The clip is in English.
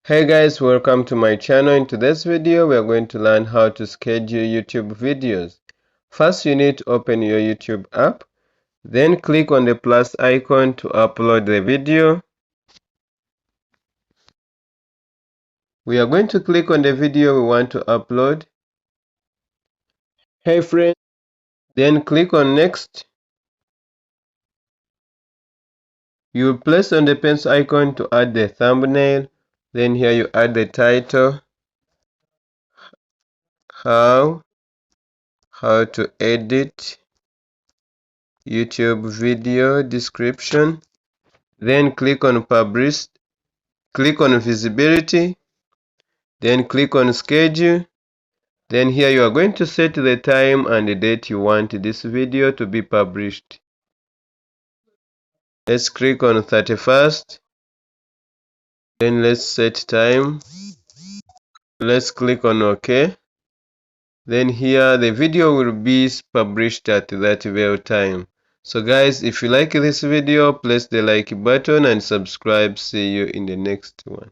Hey guys, welcome to my channel. In today's video we are going to learn how to schedule YouTube videos. First you need to open your YouTube app, then click on the plus icon to upload the video. We are going to click on the video we want to upload. Hey friends, then click on next. You will place on the pencil icon to add the thumbnail, then here you add the title, how to edit YouTube video description, then click on publish, click on visibility, then click on schedule. Then here you are going to set the time and the date you want this video to be published. Let's click on 31st. Then let's set time. Let's click on OK. Then here the video will be published at that very time. So guys, if you like this video, press the like button and subscribe. See you in the next one.